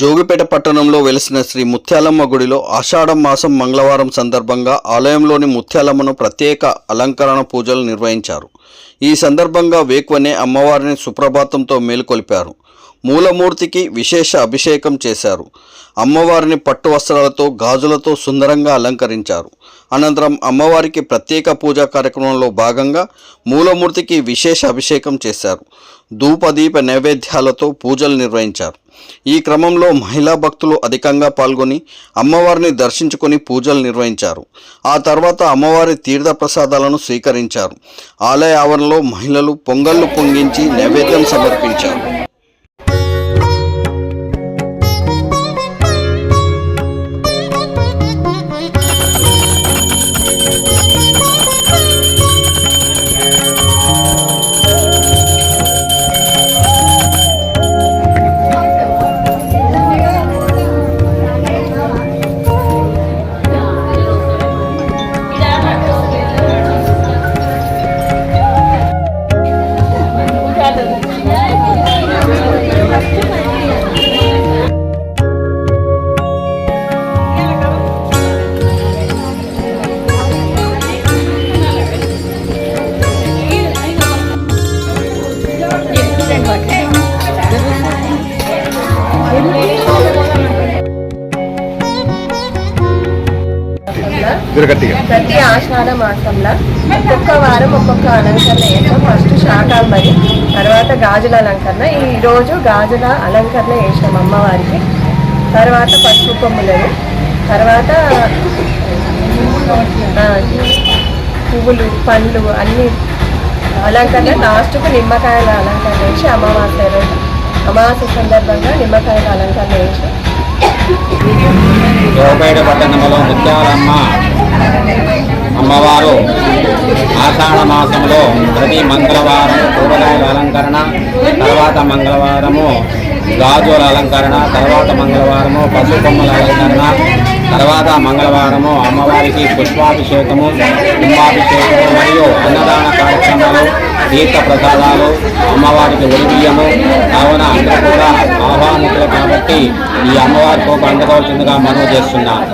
జోగిపేట పట్టణంలో వెలిసిన శ్రీ ముత్యాలమ్మ గుడిలో ఆషాఢ మాసం మంగళవారం సందర్భంగా ఆలయంలోని ముత్యాలమ్మను ప్రత్యేక అలంకరణ పూజలు నిర్వహించారు. ఈ సందర్భంగా వేకువనే అమ్మవారిని సుప్రభాతంతో మేలుకొల్పారు. మూలమూర్తికి విశేష అభిషేకం చేశారు. అమ్మవారిని పట్టు వస్త్రాలతో గాజులతో సుందరంగా అలంకరించారు. అనంతరం అమ్మవారికి ప్రత్యేక పూజా కార్యక్రమంలో భాగంగా మూలమూర్తికి విశేష అభిషేకం చేశారు. ధూపదీప నైవేద్యాలతో పూజలు నిర్వహించారు. ఈ క్రమంలో మహిళా భక్తులు అధికంగా పాల్గొని అమ్మవారిని దర్శించుకొని పూజలు నిర్వహించారు. ఆ తర్వాత అమ్మవారి తీర్థ ప్రసాదాలను స్వీకరించారు. ఆలయ ఆవరణలో మహిళలు పొంగళ్ళు పొంగించి నైవేద్యం సమర్పించారు. ప్రతి ఆషాఢ మాసంలో ఒక్కొక్క వారం ఒక్కొక్క అలంకరణ చేస్తాం. ఫస్ట్ శాకాంబరి, తర్వాత గాజుల అలంకరణ. ఈ రోజు గాజుల అలంకరణ చేసాం అమ్మవారికి. తర్వాత పసుపు కొమ్ములను, తర్వాత పువ్వులు పండ్లు అన్ని అలంకరణ. లాస్ట్కు నిమ్మకాయల అలంకరణ చేసి అమావాస్య సందర్భంగా నిమ్మకాయల అలంకరణ చేసి జోగిపేట పట్టణంలో ముత్యాలమ్మ అమ్మవారు ఆషాఢ మాసంలో ప్రతి మంగళవారం కూరగాయల అలంకరణ, తర్వాత మంగళవారము గాజుల అలంకరణ, తర్వాత మంగళవారము పసుపు కొమ్మల అలంకరణ, తర్వాత మంగళవారము అమ్మవారికి పుష్పాభిషేకము, కుంభాభిషేకము మరియు అన్నదాన కార్యక్రమాలు, తీర్థ ప్రసాదాలు, అమ్మవారికి ఒడిబియ్యము. కావున అందరూ కూడా ఆహ్వానితులు కాబట్టి ఈ అమ్మవారి కోపం అందుకోవాల్సిందిగా మనవి చేస్తున్నాను.